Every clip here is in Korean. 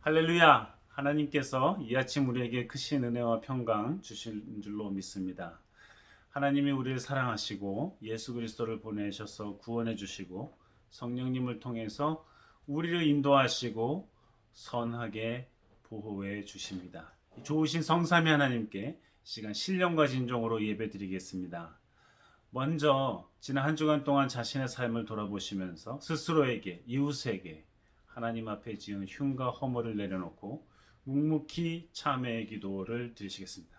할렐루야! 하나님께서 이 아침 우리에게 크신 은혜와 평강 주신 줄로 믿습니다. 하나님이 우리를 사랑하시고 예수 그리스도를 보내셔서 구원해 주시고 성령님을 통해서 우리를 인도하시고 선하게 보호해 주십니다. 좋으신 성삼위 하나님께 시간 신령과 진정으로 예배드리겠습니다. 먼저 지난 한 주간 동안 자신의 삶을 돌아보시면서 스스로에게, 이웃에게 하나님 앞에 지은 흉과 허물을 내려놓고 묵묵히 참회의 기도를 드리시겠습니다.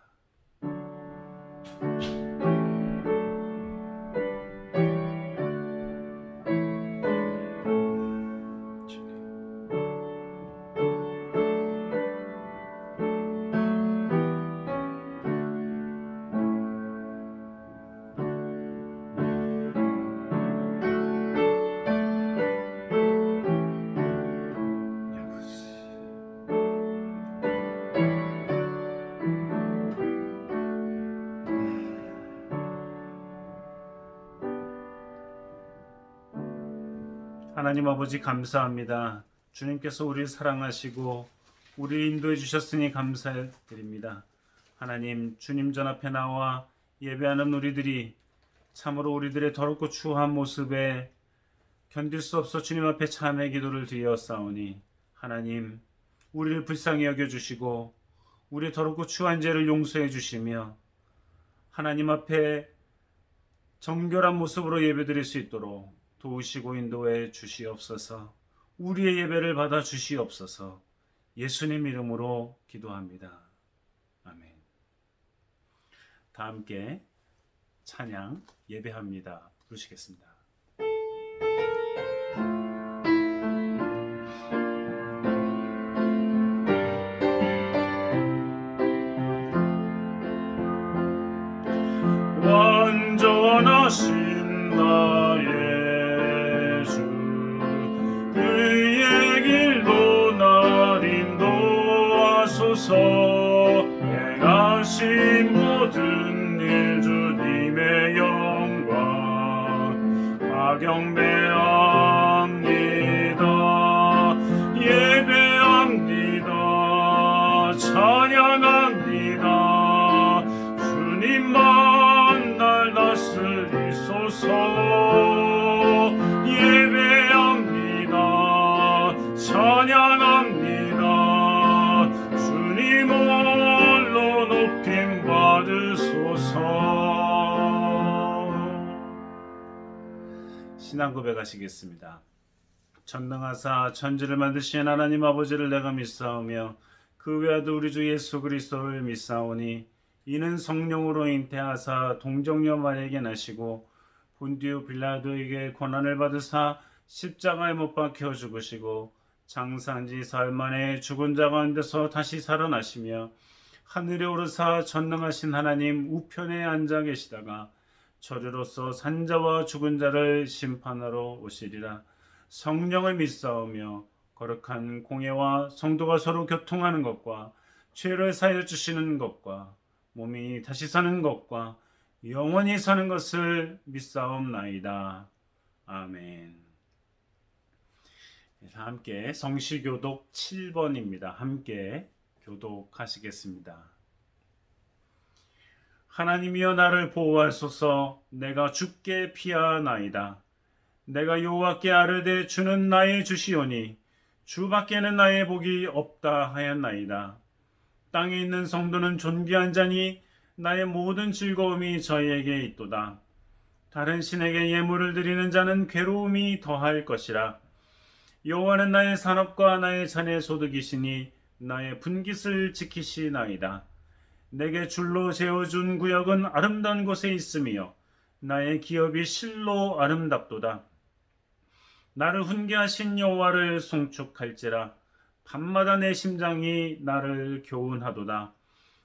하나님 아버지 감사합니다. 주님께서 우리를 사랑하시고 우리를 인도해 주셨으니 감사드립니다. 하나님, 주님 전 앞에 나와 예배하는 우리들이 참으로 우리들의 더럽고 추한 모습에 견딜 수 없어 주님 앞에 참회 기도를 드렸사오니 하나님, 우리를 불쌍히 여겨주시고 우리의 더럽고 추한 죄를 용서해 주시며 하나님 앞에 정결한 모습으로 예배드릴 수 있도록 도우시고 인도해 주시옵소서. 우리의 예배를 받아 주시옵소서. 예수님 이름으로 기도합니다. 아멘. 다 함께 찬양 예배합니다 부르시겠습니다. 완전하신 나의 주, 그의 길로 날 인도하소서. 행하신 모든 일 주님의 영광 경배합니다. 예배합니다. 찬양합니다. 주님만 날 다스리소서. 예배합니다. 찬양합니다. 주님 홀로 높임 받으소서. 신앙 고백하시겠습니다. 전능하사 천지를 만드신 하나님 아버지를 내가 믿사오며 그 외아들 우리 주 예수 그리스도를 믿사오니 이는 성령으로 잉태하사 동정녀 마리아에게 나시고 본디오 빌라도에게 고난을 받으사 십자가에 못 박혀 죽으시고 장사한 지 사흘 만에 죽은 자 가운데서 다시 살아나시며 하늘에 오르사 전능하신 하나님 우편에 앉아 계시다가 저주로서 산자와 죽은 자를 심판하러 오시리라. 성령을 믿사오며 거룩한 공예와 성도가 서로 교통하는 것과 죄를 사하여 주시는 것과 몸이 다시 사는 것과 영원히 사는 것을 믿사옵나이다. 아멘. 함께 성시교독 7번입니다. 함께 교독하시겠습니다. 하나님이여 나를 보호하소서. 내가 주께 피하나이다. 내가 여호와께 아뢰되 주는 나의 주시오니 주밖에는 나의 복이 없다 하였나이다. 땅에 있는 성도는 존귀한 자니 나의 모든 즐거움이 저희에게 있도다. 다른 신에게 예물을 드리는 자는 괴로움이 더할 것이라. 여호와는 나의 산업과 나의 잔의 소득이시니 나의 분깃을 지키시나이다. 내게 줄로 재어준 구역은 아름다운 곳에 있으며 나의 기업이 실로 아름답도다. 나를 훈계하신 여호와를 송축할지라. 밤마다 내 심장이 나를 교훈하도다.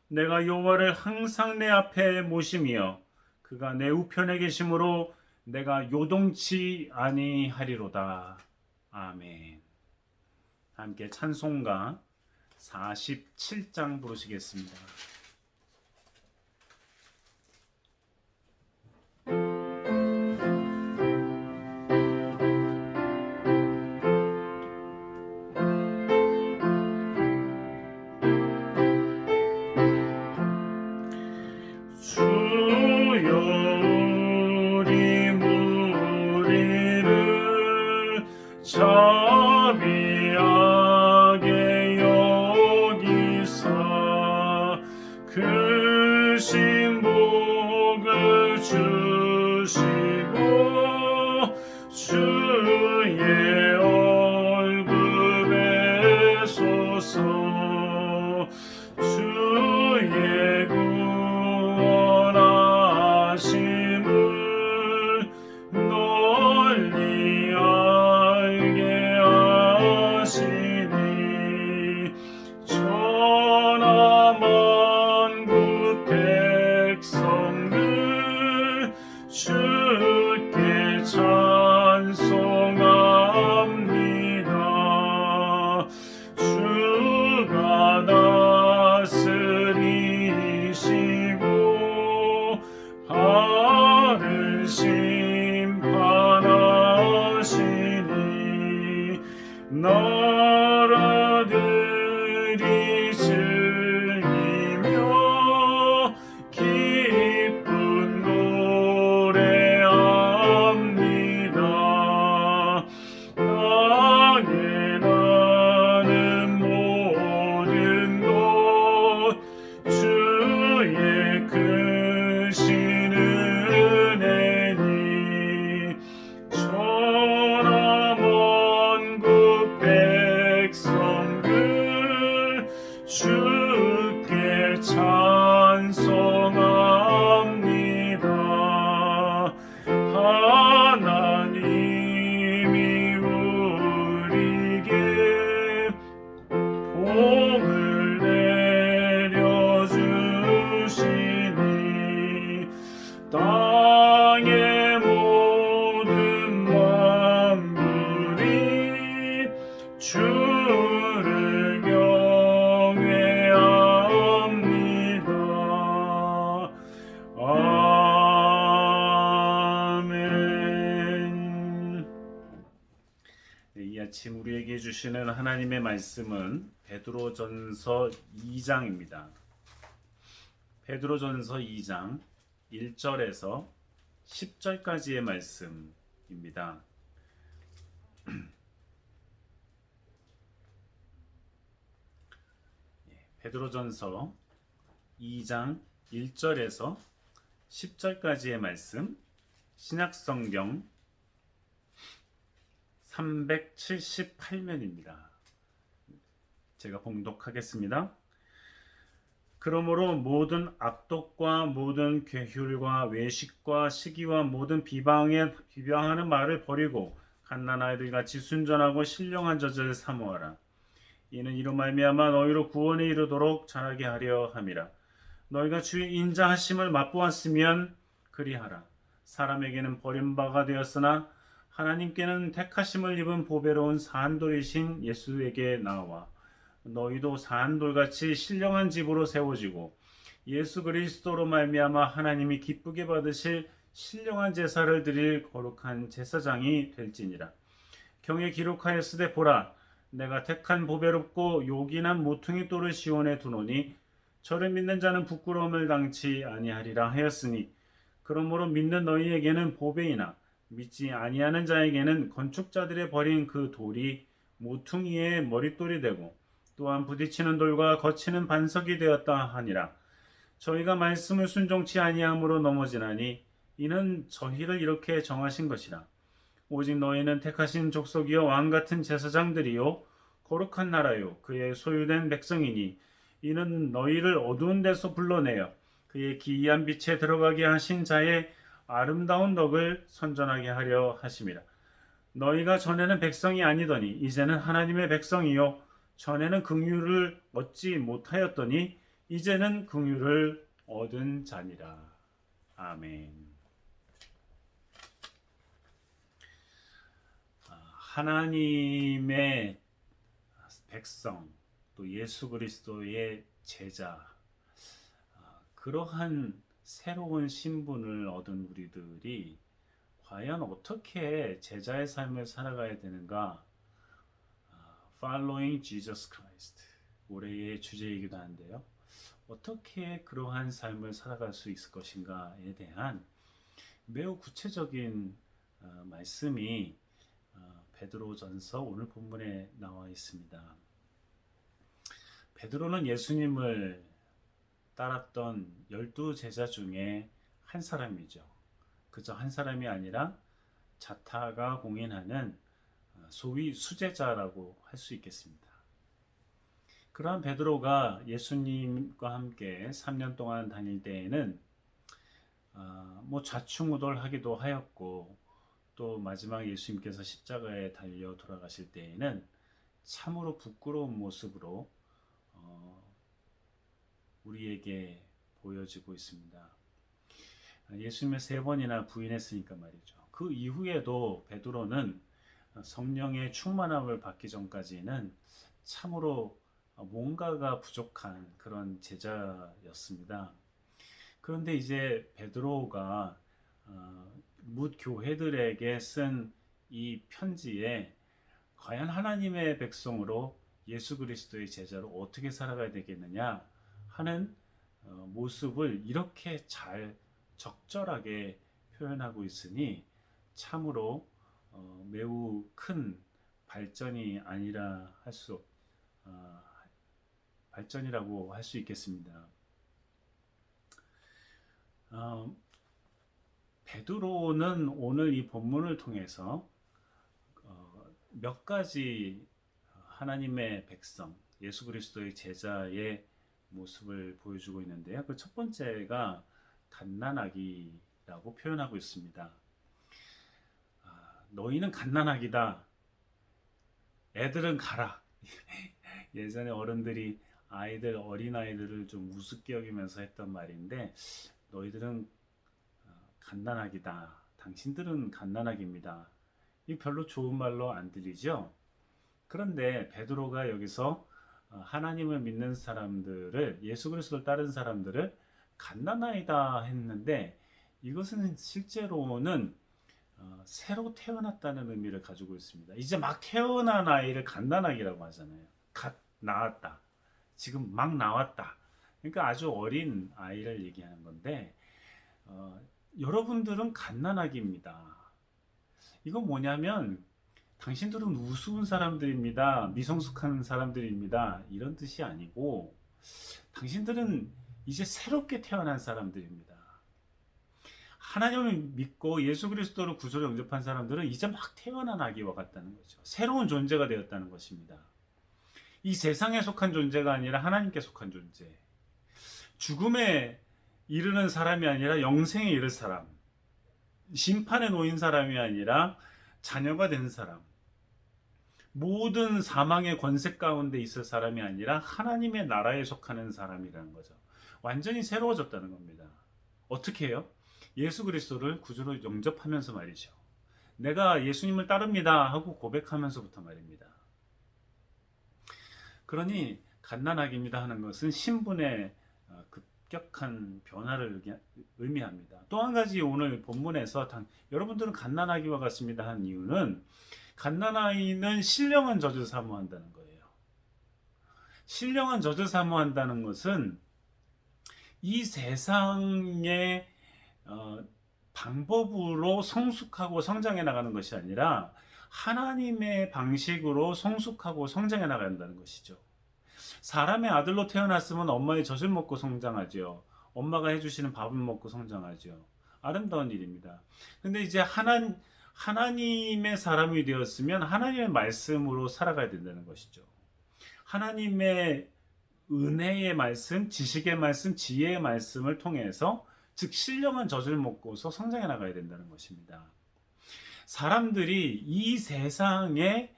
내가 여호와를 항상 내 앞에 모시며 그가 내 우편에 계심으로 내가 요동치 아니하리로다. 아멘. 함께 찬송가 47장 부르시겠습니다. 자비하게 여기사 그 신복을 주시고 주의 얼굴 뵈소서 주의 구원하심을 널리 알게 하시니 천하만국 백성들 주께 찬송합니다. 주가 다스리시고 바른 심판하시니 나라들이 즐기며 기쁜 노래합니다. 땅에 나는 모든 것 주의 크신 은혜니 천하만국 백성들 주께 찬송합니다. 하나님이 우리에게 복을 내려주시니 땅의 모든 만물이 주를 경외합니다. 아멘. 이 아침 우리에게 주시는 하나님의 말씀은 베드로전서 2장입니다. 베드로전서 2장 1절에서 10절까지의 말씀입니다. 베드로전서 2장 1절에서 10절까지의 말씀, 신약성경 378면입니다. 제가 봉독하겠습니다. 그러므로 모든 악독과 모든 괴휼과 외식과 시기와 모든 비방하는 말을 버리고 갓난아이들 같이 순전하고 신령한 젖을 사모하라. 이는 이로 말미암아 너희로 구원에 이르도록 자라게 하려 함이라. 너희가 주의 인자하심을 맛보았으면 그리하라. 사람에게는 버림바가 되었으나 하나님께는 택하심을 입은 보배로운 산돌이신 예수에게 나와 너희도 산돌같이 신령한 집으로 세워지고 예수 그리스도로 말미암아 하나님이 기쁘게 받으실 신령한 제사를 드릴 거룩한 제사장이 될지니라. 경에 기록하였으되 보라 내가 택한 보배롭고 요긴한 모퉁이 돌을 시온에 두노니 저를 믿는 자는 부끄러움을 당치 아니하리라 하였으니 그러므로 믿는 너희에게는 보배이나 믿지 아니하는 자에게는 건축자들의 버린 그 돌이 모퉁이의 머릿돌이 되고 또한 부딪히는 돌과 거치는 반석이 되었다 하니라. 저희가 말씀을 순종치 아니함으로 넘어지나니 이는 저희를 이렇게 정하신 것이라. 오직 너희는 택하신 족속이요 왕같은 제사장들이요 거룩한 나라요 그의 소유된 백성이니 이는 너희를 어두운 데서 불러내어 그의 기이한 빛에 들어가게 하신 자의 아름다운 덕을 선전하게 하려 하심이라. 너희가 전에는 백성이 아니더니 이제는 하나님의 백성이요 전에는 긍휼을 얻지 못하였더니 이제는 긍휼을 얻은 자니라. 아멘. 하나님의 백성 또 예수 그리스도의 제자 그러한 새로운 신분을 얻은 우리들이 과연 어떻게 제자의 삶을 살아가야 되는가? Following Jesus Christ 올해의 주제이기도 한데요. 어떻게 그러한 삶을 살아갈 수 있을 것인가에 대한 매우 구체적인 말씀이 베드로전서 오늘 본문에 나와 있습니다. 베드로는 예수님을 따랐던 12제자 중에 한 사람이죠. 그저 한 사람이 아니라 자타가 공인하는 소위 수제자라고 할 수 있겠습니다. 그러한 베드로가 예수님과 함께 3년 동안 다닐 때에는 좌충우돌하기도 하였고, 또 마지막 예수님께서 십자가에 달려 돌아가실 때에는 참으로 부끄러운 모습으로 우리에게 보여지고 있습니다. 예수님을 3번이나 부인했으니까 말이죠. 그 이후에도 베드로는 성령의 충만함을 받기 전까지는 참으로 뭔가가 부족한 그런 제자였습니다. 그런데 이제 베드로가 뭇 교회들에게 쓴 이 편지에 과연 하나님의 백성으로 예수 그리스도의 제자로 어떻게 살아가야 되겠느냐 하는 모습을 이렇게 잘 적절하게 표현하고 있으니 참으로 매우 큰 발전이 아니라 발전이라고 할 수 있겠습니다. 베드로는 오늘 이 본문을 통해서 몇 가지 하나님의 백성, 예수 그리스도의 제자의 모습을 보여주고 있는데요. 그 첫 번째가 갓난아기라고 표현하고 있습니다. 너희는 갓난아기다. 애들은 가라. 예전에 어른들이 어린아이들을 좀 우습게 여기면서 했던 말인데, 너희들은 갓난아기다. 당신들은 갓난아기입니다. 이 별로 좋은 말로 안 들리죠? 그런데 베드로가 여기서 하나님을 믿는 사람들을, 예수 그리스도를 따른 사람들을 갓난아이다 했는데, 이것은 실제로는 새로 태어났다는 의미를 가지고 있습니다. 이제 막 태어난 아이를 갓난아기라고 하잖아요. 갓 나왔다. 지금 막 나왔다. 그러니까 아주 어린 아이를 얘기하는 건데, 여러분들은 갓난아기입니다. 이건 뭐냐면 당신들은 우스운 사람들입니다. 미성숙한 사람들입니다. 이런 뜻이 아니고, 당신들은 이제 새롭게 태어난 사람들입니다. 하나님을 믿고 예수 그리스도를 구주로 영접한 사람들은 이제 막 태어난 아기와 같다는 거죠. 새로운 존재가 되었다는 것입니다. 이 세상에 속한 존재가 아니라 하나님께 속한 존재. 죽음에 이르는 사람이 아니라 영생에 이를 사람. 심판에 놓인 사람이 아니라 자녀가 된 사람. 모든 사망의 권세 가운데 있을 사람이 아니라 하나님의 나라에 속하는 사람이라는 거죠. 완전히 새로워졌다는 겁니다. 어떻게 해요? 예수 그리스도를 구주로 영접하면서 말이죠. 내가 예수님을 따릅니다 하고 고백하면서부터 말입니다. 그러니 갓난아기입니다 하는 것은 신분의 급격한 변화를 의미합니다. 또 한 가지 오늘 본문에서 여러분들은 갓난아기와 같습니다 한 이유는, 갓난아이는 신령한 젖을 사모한다는 거예요. 신령한 젖을 사모한다는 것은 이 세상의 방법으로 성숙하고 성장해 나가는 것이 아니라 하나님의 방식으로 성숙하고 성장해 나간다는 것이죠. 사람의 아들로 태어났으면 엄마의 젖을 먹고 성장하죠. 엄마가 해주시는 밥을 먹고 성장하죠. 아름다운 일입니다. 근데 이제 하나님의 사람이 되었으면 하나님의 말씀으로 살아가야 된다는 것이죠. 하나님의 은혜의 말씀, 지식의 말씀, 지혜의 말씀을 통해서, 즉 신령한 젖을 먹고서 성장해 나가야 된다는 것입니다. 사람들이 이 세상의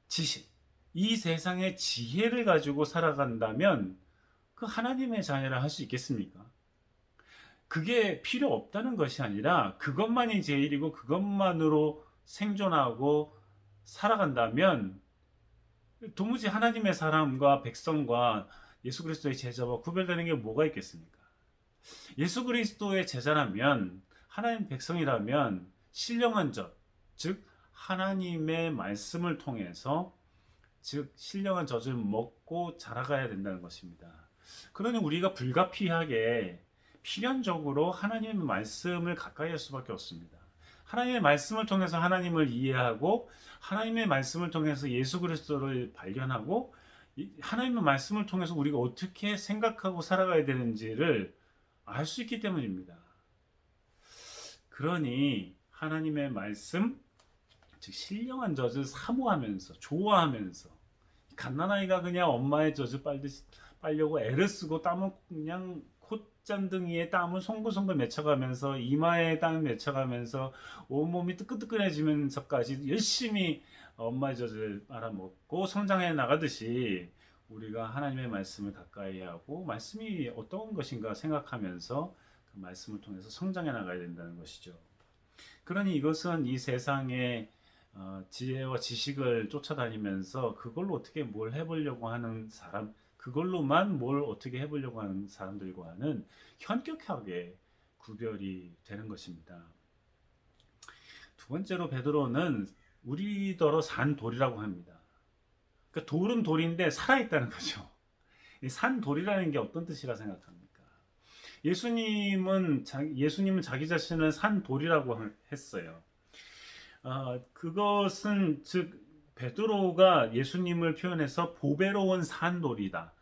지식, 이 세상의 지혜를 가지고 살아간다면 그 하나님의 자녀라 할 수 있겠습니까? 그게 필요 없다는 것이 아니라 그것만이 제일이고 그것만으로 생존하고 살아간다면 도무지 하나님의 사람과 백성과 예수 그리스도의 제자와 구별되는 게 뭐가 있겠습니까? 예수 그리스도의 제자라면, 하나님 백성이라면 신령한 젖, 즉 하나님의 말씀을 통해서, 즉 신령한 젖을 먹고 자라가야 된다는 것입니다. 그러니 우리가 불가피하게 필연적으로 하나님의 말씀을 가까이 할 수밖에 없습니다. 하나님의 말씀을 통해서 하나님을 이해하고 하나님의 말씀을 통해서 예수 그리스도를 발견하고 하나님의 말씀을 통해서 우리가 어떻게 생각하고 살아가야 되는지를 알 수 있기 때문입니다. 그러니 하나님의 말씀, 즉 신령한 젖을 사모하면서 좋아하면서 갓난아이가 그냥 엄마의 젖을 빨려고 애를 쓰고 땀을 그냥 콧잔등이에 땀을 송글송글 맺혀가면서 이마에 땀을 맺혀가면서 온몸이 뜨끈뜨끈해지면서까지 열심히 엄마의 젖을 빨아먹고 성장해 나가듯이 우리가 하나님의 말씀을 가까이 하고 말씀이 어떤 것인가 생각하면서 그 말씀을 통해서 성장해 나가야 된다는 것이죠. 그러니 이것은 이 세상의 지혜와 지식을 쫓아다니면서 그걸로 어떻게 뭘 해보려고 하는 사람, 그걸로만 뭘 어떻게 해보려고 하는 사람들과는 현격하게 구별이 되는 것입니다. 두 번째로 베드로는 우리더러 산 돌이라고 합니다. 그러니까 돌은 돌인데 살아있다는 거죠. 이 산 돌이라는 게 어떤 뜻이라 생각합니까? 예수님은 자기 자신을 산 돌이라고 했어요. 그것은 즉 베드로가 예수님을 표현해서 보배로운 산돌이다.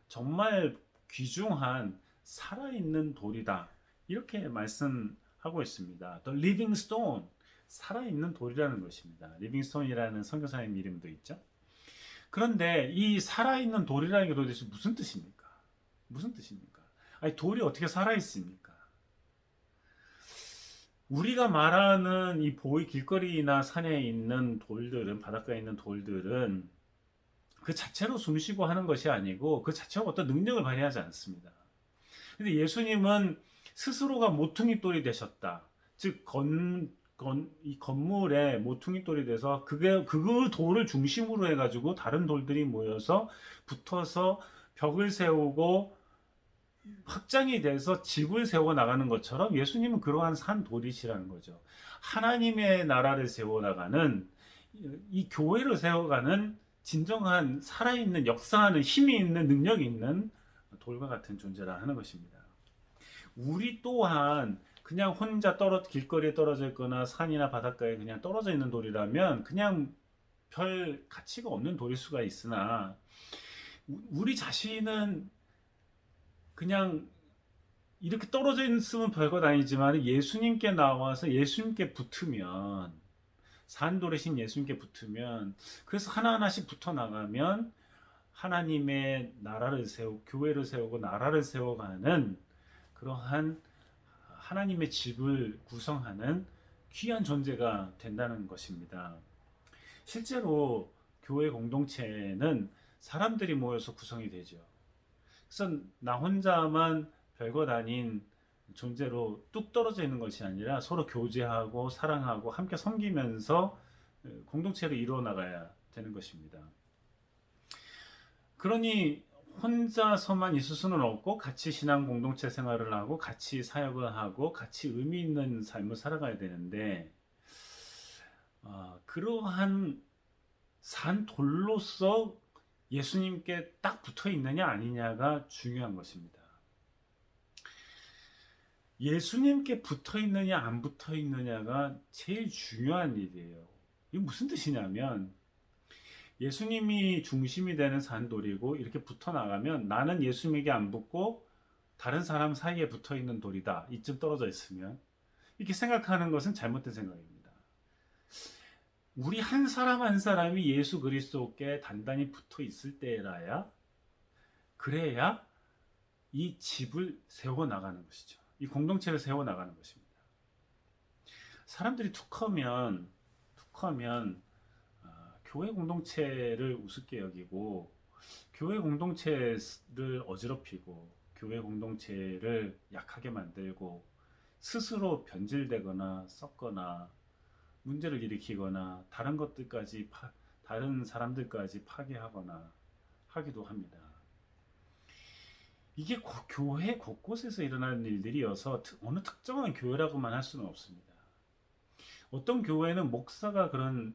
정말 귀중한 살아있는 돌이다. 이렇게 말씀하고 있습니다. The Living Stone, 살아있는 돌이라는 것입니다. 리빙스톤이라는 선교사님 이름도 있죠. 그런데 이 살아있는 돌이라는 게 도대체 무슨 뜻입니까? 무슨 뜻입니까? 아니, 돌이 어떻게 살아있습니까? 우리가 말하는 이 길거리나 산에 있는 돌들은, 바닷가에 있는 돌들은 그 자체로 숨쉬고 하는 것이 아니고 그 자체로 어떤 능력을 발휘하지 않습니다. 근데 예수님은 스스로가 모퉁이돌이 되셨다. 즉, 이 건물에 모퉁이돌이 돼서 그 돌을 중심으로 해가지고 다른 돌들이 모여서 붙어서 벽을 세우고 확장이 돼서 집을 세워 나가는 것처럼 예수님은 그러한 산 돌이시라는 거죠. 하나님의 나라를 세워 나가는 이 교회를 세워가는 진정한 살아있는 역사하는 힘이 있는 능력이 있는 돌과 같은 존재라 하는 것입니다. 우리 또한 그냥 혼자 길거리에 떨어져 있거나 산이나 바닷가에 그냥 떨어져 있는 돌이라면 그냥 별 가치가 없는 돌일 수가 있으나 우리 자신은 그냥 이렇게 떨어져 있으면 별것 아니지만 예수님께 나와서 예수님께 붙으면 산돌이신 예수님께 붙으면 그래서 하나하나씩 붙어 나가면 하나님의 나라를 교회를 세우고 나라를 세워가는 그러한 하나님의 집을 구성하는 귀한 존재가 된다는 것입니다. 실제로 교회 공동체는 사람들이 모여서 구성이 되죠. 그래서 나 혼자만 별것 아닌 존재로 뚝 떨어져 있는 것이 아니라 서로 교제하고 사랑하고 함께 섬기면서 공동체를 이루어 나가야 되는 것입니다. 그러니 혼자서만 있을 수는 없고 같이 신앙 공동체 생활을 하고 같이 사역을 하고 같이 의미 있는 삶을 살아가야 되는데 그러한 산 돌로서 예수님께 딱 붙어 있느냐 아니냐가 중요한 것입니다. 예수님께 붙어 있느냐 안 붙어 있느냐가 제일 중요한 일이에요. 이게 무슨 뜻이냐면 예수님이 중심이 되는 산돌이고 이렇게 붙어 나가면 나는 예수님에게 안 붙고 다른 사람 사이에 붙어 있는 돌이다. 이쯤 떨어져 있으면 이렇게 생각하는 것은 잘못된 생각입니다. 우리 한 사람 한 사람이 예수 그리스도께 단단히 붙어 있을 때라야 그래야 이 집을 세워 나가는 것이죠. 이 공동체를 세워 나가는 것입니다. 사람들이 툭하면 교회 공동체를 우습게 여기고 교회 공동체를 어지럽히고 교회 공동체를 약하게 만들고 스스로 변질되거나 썩거나 문제를 일으키거나 다른 사람들까지 파괴하거나 하기도 합니다. 이게 교회 곳곳에서 일어나는 일들이어서 어느 특정한 교회라고만 할 수는 없습니다. 어떤 교회는 목사가 그런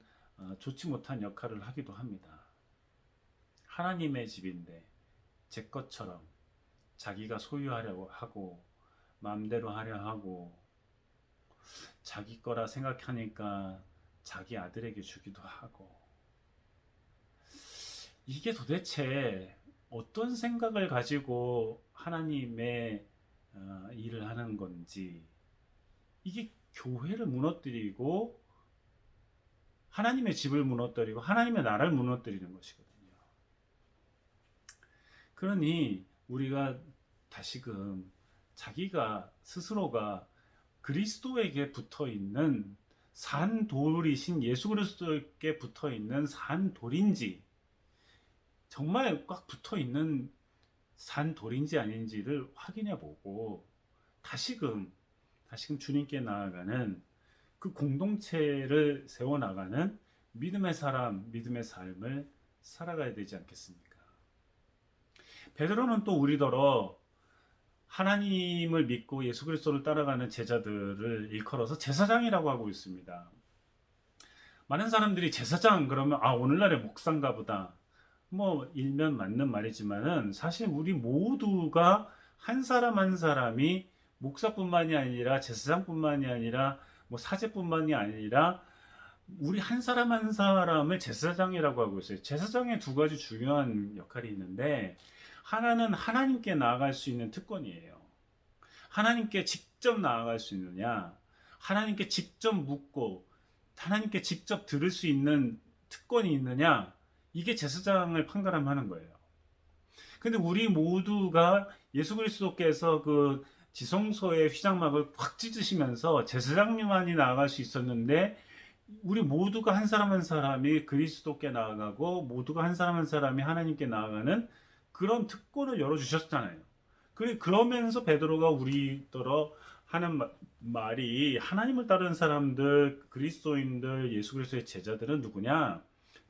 좋지 못한 역할을 하기도 합니다. 하나님의 집인데 제 것처럼 자기가 소유하려고 하고 마음대로 하려 하고 자기 거라 생각하니까 자기 아들에게 주기도 하고, 이게 도대체 어떤 생각을 가지고 하나님의 일을 하는 건지, 이게 교회를 무너뜨리고 하나님의 집을 무너뜨리고 하나님의 나라를 무너뜨리는 것이거든요. 그러니 우리가 다시금 자기가 스스로가 그리스도에게 붙어 있는 산돌이신 예수 그리스도에게 붙어 있는 산돌인지, 정말 꽉 붙어 있는 산돌인지 아닌지를 확인해 보고 다시금 주님께 나아가는 그 공동체를 세워나가는 믿음의 사람, 믿음의 삶을 살아가야 되지 않겠습니까? 베드로는 또 우리더러 하나님을 믿고 예수 그리스도를 따라가는 제자들을 일컬어서 제사장이라고 하고 있습니다. 많은 사람들이 제사장 그러면 오늘날의 목사인가 보다, 뭐 일면 맞는 말이지만은 사실 우리 모두가 한 사람 한 사람이 목사뿐만이 아니라 제사장뿐만이 아니라 뭐 사제뿐만이 아니라 우리 한 사람 한 사람을 제사장이라고 하고 있어요. 제사장에 두 가지 중요한 역할이 있는데, 하나는 하나님께 나아갈 수 있는 특권이에요. 하나님께 직접 나아갈 수 있느냐, 하나님께 직접 묻고 하나님께 직접 들을 수 있는 특권이 있느냐, 이게 제사장을 판가름하는 거예요. 근데 우리 모두가 예수 그리스도께서 그 지성소의 휘장막을 확 찢으시면서 제사장님만이 나아갈 수 있었는데, 우리 모두가 한 사람 한 사람이 그리스도께 나아가고 모두가 한 사람 한 사람이 하나님께 나아가는 그런 특권을 열어주셨잖아요. 그러면서 베드로가 우리더러 하는 말이, 하나님을 따르는 사람들, 그리스도인들, 예수 그리스도의 제자들은 누구냐?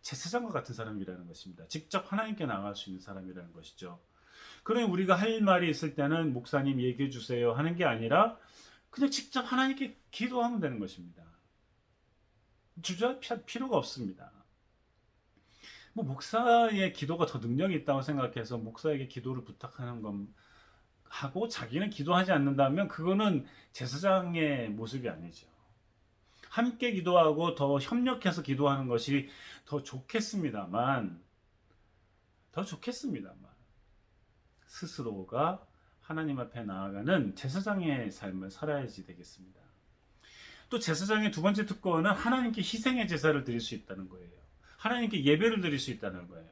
제사장과 같은 사람이라는 것입니다. 직접 하나님께 나아갈 수 있는 사람이라는 것이죠. 그러니 우리가 할 말이 있을 때는 목사님 얘기해 주세요 하는 게 아니라 그냥 직접 하나님께 기도하면 되는 것입니다. 주저할 필요가 없습니다. 뭐 목사의 기도가 더 능력이 있다고 생각해서 목사에게 기도를 부탁하는 건 하고 자기는 기도하지 않는다면 그거는 제사장의 모습이 아니죠. 함께 기도하고 더 협력해서 기도하는 것이 더 좋겠습니다만 스스로가 하나님 앞에 나아가는 제사장의 삶을 살아야지 되겠습니다. 또 제사장의 두 번째 특권은 하나님께 희생의 제사를 드릴 수 있다는 거예요. 하나님께 예배를 드릴 수 있다는 거예요.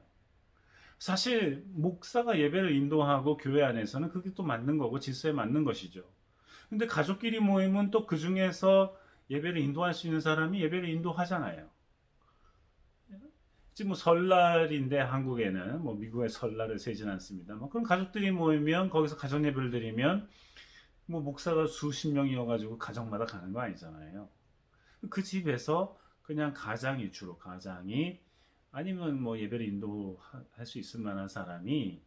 사실 목사가 예배를 인도하고 교회 안에서는 그게 또 맞는 거고 질서에 맞는 것이죠. 근데 가족끼리 모이면 또 그 중에서 예배를 인도할 수 있는 사람이 예배를 인도하잖아요. 지금 뭐 설날인데 한국에는 뭐 미국의 설날을 세진 않습니다. 그럼 가족들이 모이면 거기서 가정 예배를 드리면 뭐 목사가 수십 명이어가지고 가정마다 가는 거 아니잖아요. 그 집에서 그냥 가장이 아니면 뭐 예배를 인도할 수 있을 만한 사람이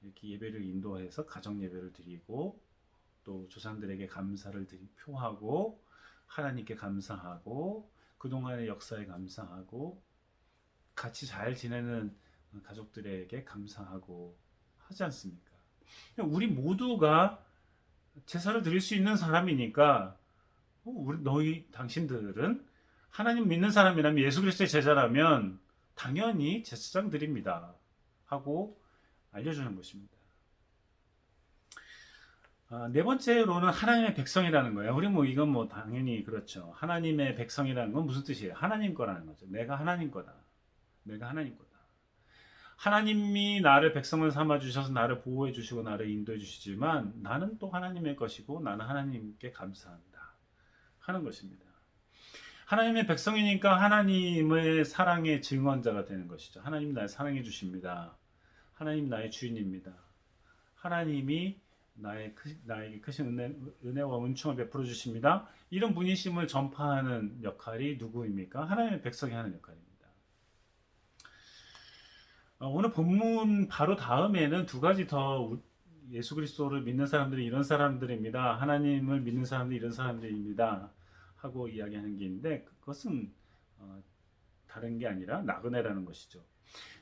이렇게 예배를 인도해서 가정 예배를 드리고 또 조상들에게 감사를 표하고 하나님께 감사하고 그동안의 역사에 감사하고 같이 잘 지내는 가족들에게 감사하고 하지 않습니까? 우리 모두가 제사를 드릴 수 있는 사람이니까 당신들은 하나님 믿는 사람이라면 예수 그리스도의 제자라면 당연히 제사장 드립니다 하고 알려주는 것입니다. 네 번째로는 하나님의 백성이라는 거예요. 우리 이건 당연히 그렇죠. 하나님의 백성이라는 건 무슨 뜻이에요? 하나님 거라는 거죠. 내가 하나님 거다. 하나님이 나를 백성을 삼아 주셔서 나를 보호해 주시고 나를 인도해 주시지만 나는 또 하나님의 것이고 나는 하나님께 감사한다 하는 것입니다. 하나님의 백성이니까 하나님의 사랑의 증언자가 되는 것이죠. 하나님 나를 사랑해 주십니다. 하나님 나의 주인입니다. 하나님이 나에게 크신 은혜와 은총을 베풀어 주십니다. 이런 분이심을 전파하는 역할이 누구입니까? 하나님의 백성이 하는 역할입니다. 오늘 본문 바로 다음에는 두 가지 더 예수 그리스도를 믿는 사람들이 이런 사람들입니다. 하나님을 믿는 사람들이 이런 사람들입니다. 하고 이야기하는 게 있는데 그것은 다른 게 아니라 나그네라는 것이죠.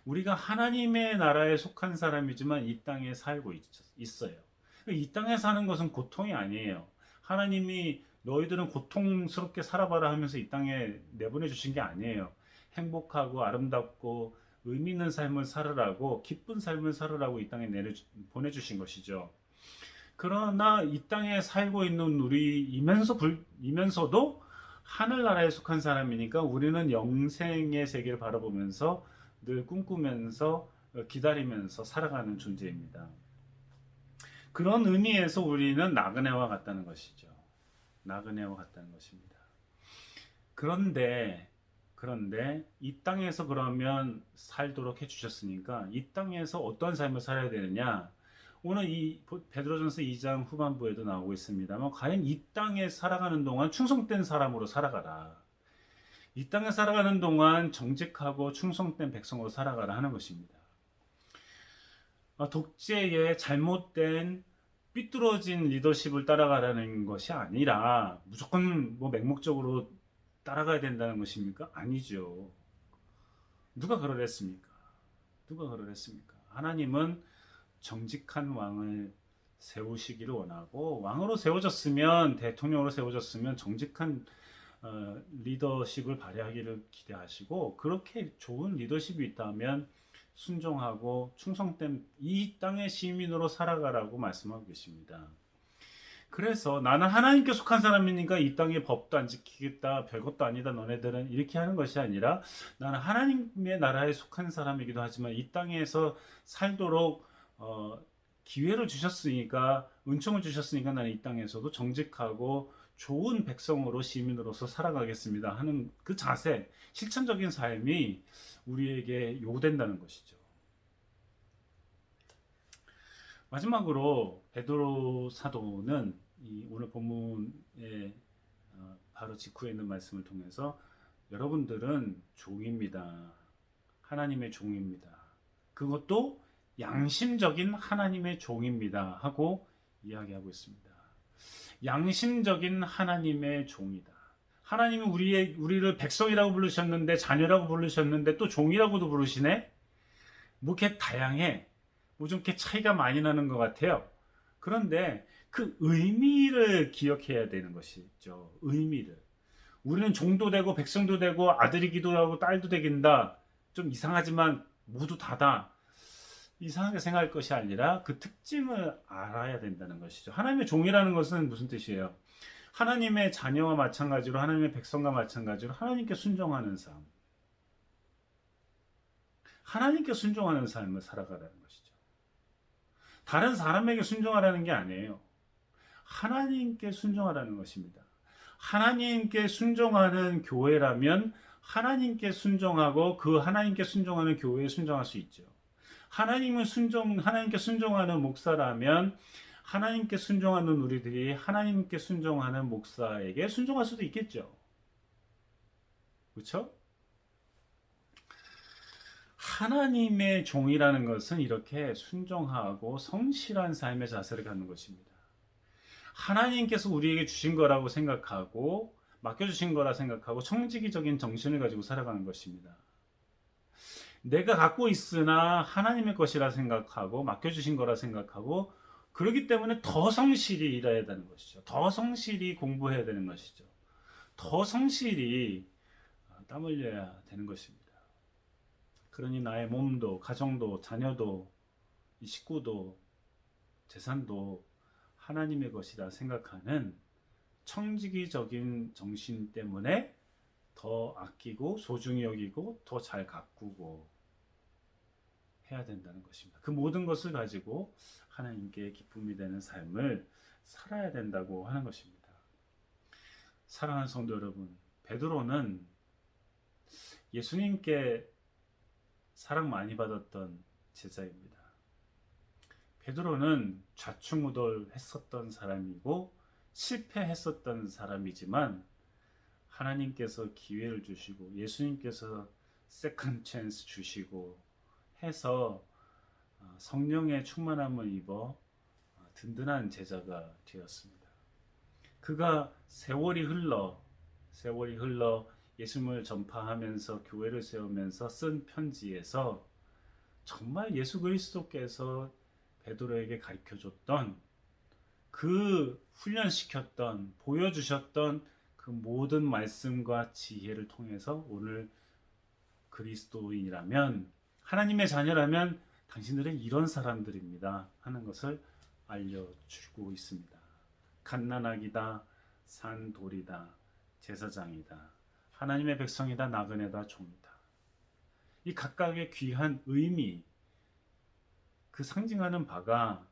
우리가 하나님의 나라에 속한 사람이지만 이 땅에 살고 있어요. 이 땅에 사는 것은 고통이 아니에요. 하나님이 너희들은 고통스럽게 살아봐라 하면서 이 땅에 내보내 주신 게 아니에요. 행복하고 아름답고 의미 있는 삶을 살으라고, 기쁜 삶을 살으라고 이 땅에 보내주신 것이죠. 그러나 이 땅에 살고 있는 이면서도 하늘나라에 속한 사람이니까 우리는 영생의 세계를 바라보면서 늘 꿈꾸면서 기다리면서 살아가는 존재입니다. 그런 의미에서 우리는 나그네와 같다는 것이죠. 나그네와 같다는 것입니다. 그런데 이 땅에서 그러면 살도록 해주셨으니까 이 땅에서 어떤 삶을 살아야 되느냐? 오늘 이 베드로전서 2장 후반부에도 나오고 있습니다만 과연 이 땅에 살아가는 동안 충성된 사람으로 살아가라. 이 땅에 살아가는 동안 정직하고 충성된 백성으로 살아가라 하는 것입니다. 독재의 잘못된 삐뚤어진 리더십을 따라가라는 것이 아니라 무조건 뭐 맹목적으로 따라가야 된다는 것입니까? 아니죠. 누가 그러랬습니까? 누가 그러랬습니까? 하나님은 정직한 왕을 세우시기를 원하고 왕으로 세워졌으면 대통령으로 세워졌으면 정직한 리더십을 발휘하기를 기대하시고 그렇게 좋은 리더십이 있다면 순종하고 충성된 이 땅의 시민으로 살아가라고 말씀하고 계십니다. 그래서 나는 하나님께 속한 사람이니까 이 땅의 법도 안 지키겠다, 별것도 아니다 너네들은 이렇게 하는 것이 아니라 나는 하나님의 나라에 속한 사람이기도 하지만 이 땅에서 살도록 기회를 주셨으니까, 은총을 주셨으니까 나는 이 땅에서도 정직하고 좋은 백성으로 시민으로서 살아가겠습니다 하는 그 자세, 실천적인 삶이 우리에게 요구된다는 것이죠. 마지막으로 베드로 사도는 이 오늘 본문의 바로 직후에 있는 말씀을 통해서 여러분들은 종입니다. 하나님의 종입니다. 그것도 양심적인 하나님의 종입니다 하고 이야기하고 있습니다. 양심적인 하나님의 종이다. 하나님이 우리를 백성이라고 부르셨는데, 자녀라고 부르셨는데 또 종이라고도 부르시네. 뭐 이렇게 다양해. 뭐 좀 이렇게 차이가 많이 나는 것 같아요. 그런데 그 의미를 기억해야 되는 것이죠. 의미를. 우리는 종도 되고 백성도 되고 아들이기도 하고 딸도 되긴다. 좀 이상하지만 모두 다다. 이상하게 생각할 것이 아니라 그 특징을 알아야 된다는 것이죠. 하나님의 종이라는 것은 무슨 뜻이에요? 하나님의 자녀와 마찬가지로, 하나님의 백성과 마찬가지로 하나님께 순종하는 삶. 하나님께 순종하는 삶을 살아가라는 것이죠. 다른 사람에게 순종하라는 게 아니에요. 하나님께 순종하라는 것입니다. 하나님께 순종하는 교회라면 하나님께 순종하고 그 하나님께 순종하는 교회에 순종할 수 있죠. 하나님께 순종하는 목사라면 하나님께 순종하는 우리들이 하나님께 순종하는 목사에게 순종할 수도 있겠죠. 그렇죠? 하나님의 종이라는 것은 이렇게 순종하고 성실한 삶의 자세를 갖는 것입니다. 하나님께서 우리에게 주신 거라고 생각하고 맡겨주신 거라 생각하고 청지기적인 정신을 가지고 살아가는 것입니다. 내가 갖고 있으나 하나님의 것이라 생각하고 맡겨주신 거라 생각하고 그렇기 때문에 더 성실히 일해야 되는 것이죠. 더 성실히 공부해야 되는 것이죠. 더 성실히 땀 흘려야 되는 것입니다. 그러니 나의 몸도 가정도 자녀도 이 식구도 재산도 하나님의 것이라 생각하는 청지기적인 정신 때문에 더 아끼고 소중히 여기고 더 잘 가꾸고 해야 된다는 것입니다. 그 모든 것을 가지고 하나님께 기쁨이 되는 삶을 살아야 된다고 하는 것입니다. 사랑하는 성도 여러분, 베드로는 예수님께 사랑 많이 받았던 제자입니다. 베드로는 좌충우돌했었던 사람이고 실패했었던 사람이지만 하나님께서 기회를 주시고 예수님께서 세컨 찬스 주시고 해서 성령의 충만함을 입어 든든한 제자가 되었습니다. 그가 세월이 흘러 예수님을 전파하면서 교회를 세우면서 쓴 편지에서 정말 예수 그리스도께서 베드로에게 가르쳐줬던 그 훈련시켰던 보여주셨던 그 모든 말씀과 지혜를 통해서 오늘 그리스도인이라면 하나님의 자녀라면 당신들은 이런 사람들입니다 하는 것을 알려주고 있습니다. 갓난아기다, 산돌이다, 제사장이다, 하나님의 백성이다, 나그네다, 종이다. 이 각각의 귀한 의미, 그 상징하는 바가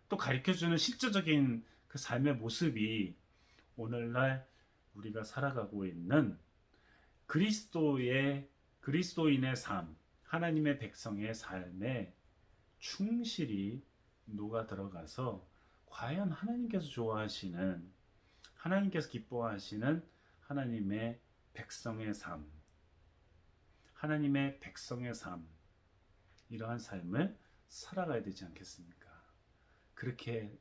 또 가르쳐주는 실제적인 그 삶의 모습이 오늘날 우리가 살아가고 있는 그리스도인의 삶, 하나님의 백성의 삶에 충실히 녹아 들어가서 과연 하나님께서 좋아하시는, 하나님께서 기뻐하시는 하나님의 백성의 삶, 하나님의 백성의 삶, 이러한 삶을 살아가야 되지 않겠습니까? 그렇게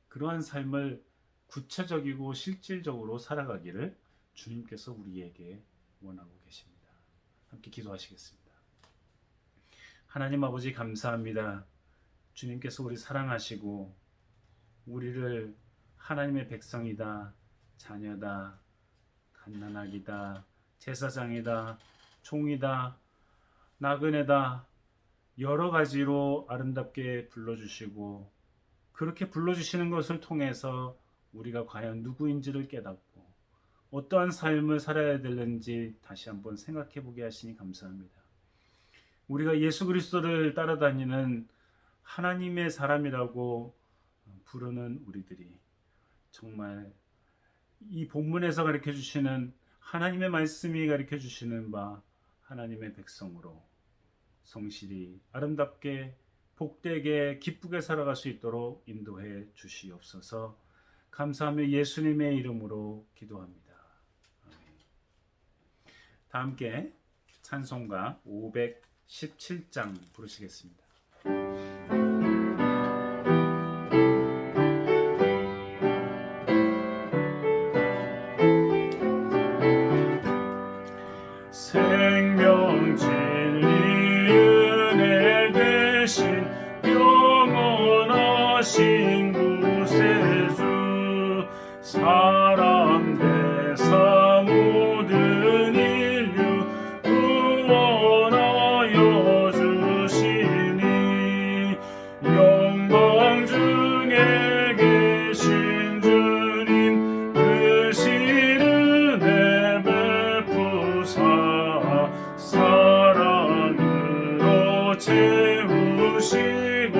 그러한 삶을 구체적이고 실질적으로 살아가기를 주님께서 우리에게 원하고 계십니다. 함께 기도하시겠습니다. 하나님 아버지 감사합니다. 주님께서 우리 사랑하시고 우리를 하나님의 백성이다, 자녀다, 갓난아기다, 제사장이다, 종이다, 나그네다, 여러 가지로 아름답게 불러주시고 그렇게 불러주시는 것을 통해서 우리가 과연 누구인지를 깨닫고 어떠한 삶을 살아야 되는지 다시 한번 생각해 보게 하시니 감사합니다. 우리가 예수 그리스도를 따라다니는 하나님의 사람이라고 부르는 우리들이 정말 이 본문에서 가르쳐 주시는 하나님의 말씀이 가르쳐 주시는 바 하나님의 백성으로 성실히 아름답게 복되게 기쁘게 살아갈 수 있도록 인도해 주시옵소서. 감사하며 예수님의 이름으로 기도합니다. 아멘. 다 함께 찬송가 517장 부르시겠습니다. 생명 진리 은혜 되신 영원하신 구세주 사람 대사 모든 인류 구원하여 주시니 영광 중에 계신 주님 그 은혜 베푸사 사랑으로 채우시고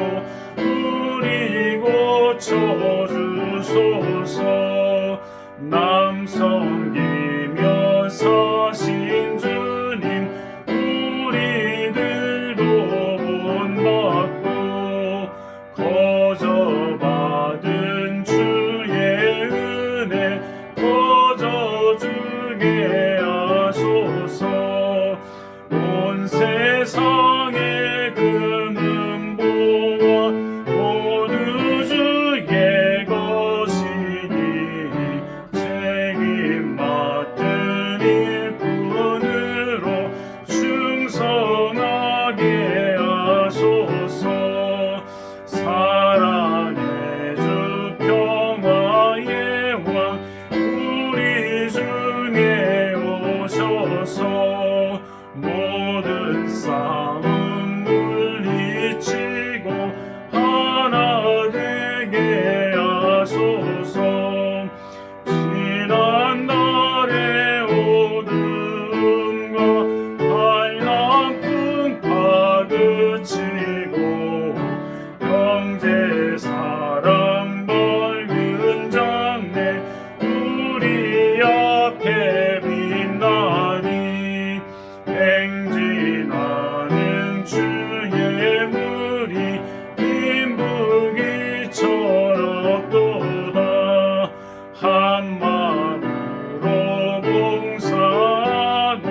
우리 고쳐주소서. 남 섬기며 사신 주님 우리들도 본받고 거저받은 주의 은혜 거저주게 하소서. 온 세상의 금은보화 모두 주의 것이니 책임 맡은 일꾼으로 충성하게 하소서. 사랑의 주 평화의 왕 우리 중에 오셔서 모든 싸움 물리치고 하나 되게 하소서. 지난날의 어둠과 한량풍 파그치고 형제 사랑 밝은 장래 우리 앞에 빛나니 행진하는 주의 물이 빈부기처럼 또다 한 마음으로 봉사하고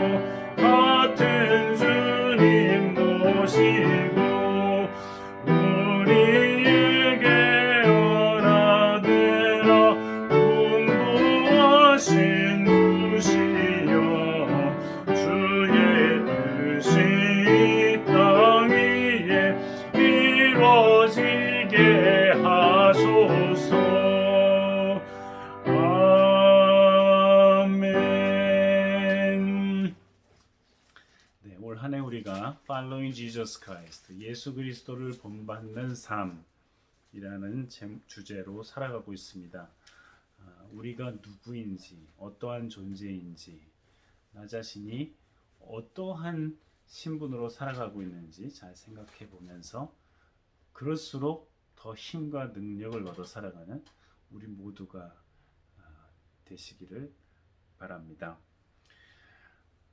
같은 주님 모시고 우리에게 하나되라 분부하신 뜻이여 주의 뜻이 이 땅 위에 이루어지게 하소서. Following Jesus Christ, 예수 그리스도를 본받는 삶이라는 주제로 살아가고 있습니다. 우리가 누구인지, 어떠한 존재인지, 나 자신이 어떠한 신분으로 살아가고 있는지 잘 생각해 보면서 그럴수록 더 힘과 능력을 얻어 살아가는 우리 모두가 되시기를 바랍니다.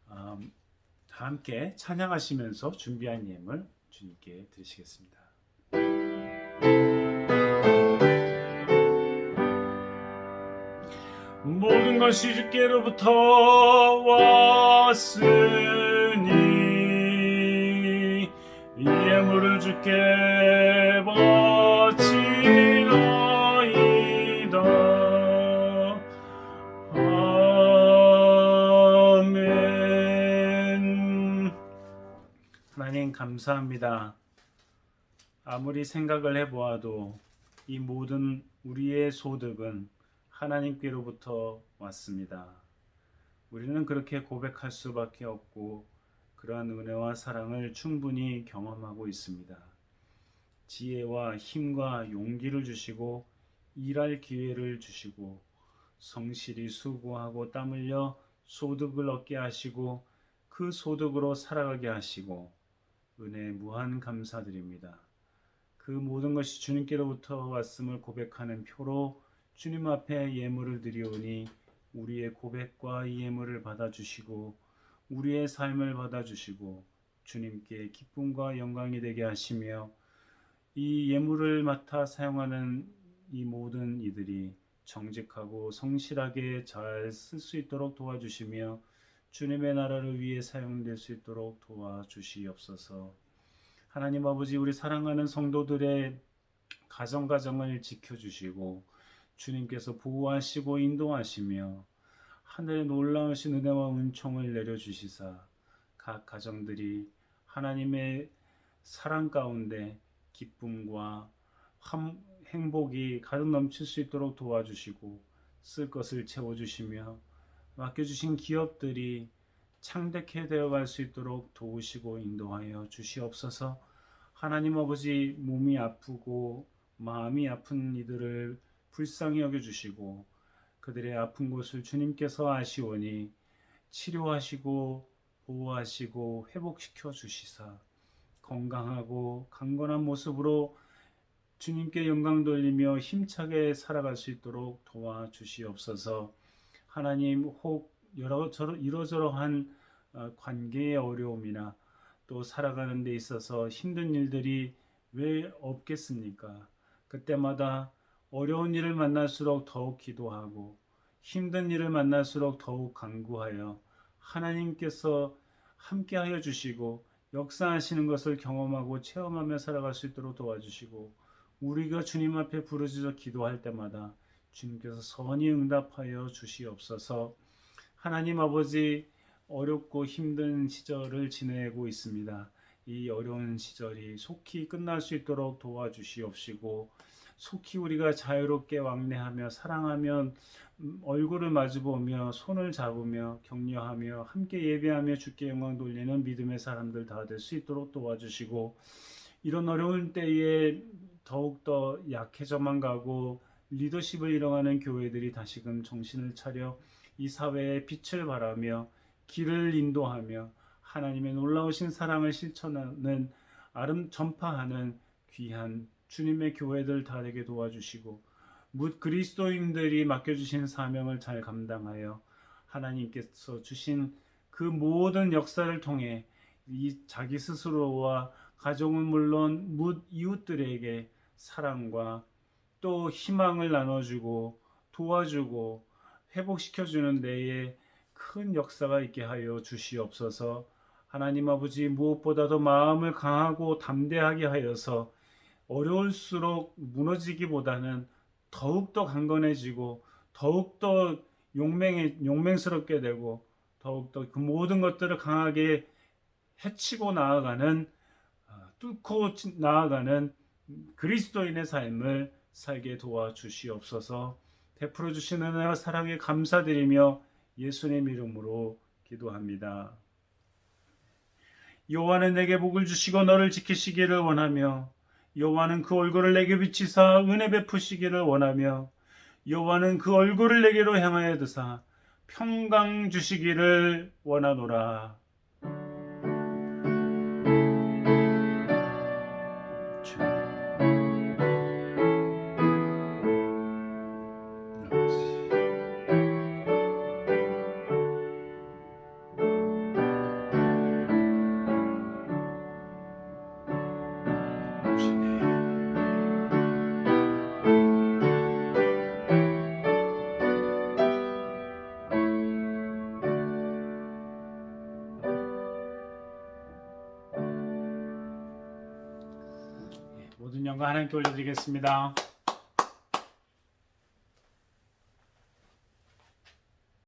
다 함께 찬양하시면서 준비한 예물 주님께 드리시겠습니다. 모든 것이 주께로부터 왔으니 이 예물을 주께 바치나이다. 아멘. 하나님 감사합니다. 아무리 생각을 해보아도 이 모든 우리의 소득은 하나님께로부터 왔습니다. 우리는 그렇게 고백할 수밖에 없고 그러한 은혜와 사랑을 충분히 경험하고 있습니다. 지혜와 힘과 용기를 주시고 일할 기회를 주시고 성실히 수고하고 땀 흘려 소득을 얻게 하시고 그 소득으로 살아가게 하시고 은혜에 무한 감사드립니다. 그 모든 것이 주님께로부터 왔음을 고백하는 표로 주님 앞에 예물을 드리오니 우리의 고백과 이 예물을 받아주시고 우리의 삶을 받아주시고 주님께 기쁨과 영광이 되게 하시며 이 예물을 맡아 사용하는 이 모든 이들이 정직하고 성실하게 잘 쓸 수 있도록 도와주시며 주님의 나라를 위해 사용될 수 있도록 도와주시옵소서. 하나님 아버지, 우리 사랑하는 성도들의 가정을 지켜주시고 주님께서 보호하시고 인도하시며 하늘의 놀라우신 은혜와 은총을 내려주시사 각 가정들이 하나님의 사랑 가운데 기쁨과 행복이 가득 넘칠 수 있도록 도와주시고 쓸 것을 채워주시며 맡겨주신 기업들이 창대케 되어갈 수 있도록 도우시고 인도하여 주시옵소서. 하나님 아버지, 몸이 아프고 마음이 아픈 이들을 불쌍히 여겨주시고 그들의 아픈 곳을 주님께서 아시오니 치료하시고 보호하시고 회복시켜 주시사 건강하고 강건한 모습으로 주님께 영광 돌리며 힘차게 살아갈 수 있도록 도와주시옵소서. 하나님, 혹 이러저러한 관계의 어려움이나 또 살아가는 데 있어서 힘든 일들이 왜 없겠습니까? 그때마다 어려운 일을 만날수록 더욱 기도하고 힘든 일을 만날수록 더욱 간구하여 하나님께서 함께하여 주시고 역사하시는 것을 경험하고 체험하며 살아갈 수 있도록 도와주시고 우리가 주님 앞에 부르짖어 기도할 때마다 주님께서 선히 응답하여 주시옵소서. 하나님 아버지, 어렵고 힘든 시절을 지내고 있습니다. 이 어려운 시절이 속히 끝날 수 있도록 도와주시옵시고 속히 우리가 자유롭게 왕래하며 사랑하며 얼굴을 마주보며 손을 잡으며 격려하며 함께 예배하며 주께 영광 돌리는 믿음의 사람들 다 될 수 있도록 도와주시고 이런 어려운 때에 더욱더 약해져만 가고 리더십을 잃어가는 교회들이 다시금 정신을 차려 이 사회에 빛을 발하며 길을 인도하며 하나님의 놀라우신 사랑을 실천하는 전파하는 귀한 주님의 교회들 다 되게 도와주시고 묻 그리스도인들이 맡겨주신 사명을 잘 감당하여 하나님께서 주신 그 모든 역사를 통해 이 자기 스스로와 가족은 물론 묻 이웃들에게 사랑과 또 희망을 나눠주고 도와주고 회복시켜주는 데에 큰 역사가 있게 하여 주시옵소서. 하나님 아버지, 무엇보다도 마음을 강하고 담대하게 하여서 어려울수록 무너지기보다는 더욱더 강건해지고 더욱더 용맹스럽게 되고 더욱더 그 모든 것들을 강하게 해치고 나아가는 뚫고 나아가는 그리스도인의 삶을 살게 도와주시옵소서. 베풀어 주시는 은혜와 사랑에 감사드리며 예수님 이름으로 기도합니다. 여호와는 내게 복을 주시고 너를 지키시기를 원하며 여호와는 그 얼굴을 내게 비치사 은혜 베푸시기를 원하며 여호와는 그 얼굴을 내게로 향하여 드사 평강 주시기를 원하노라. 모든 영광 하나님께 올려드리겠습니다.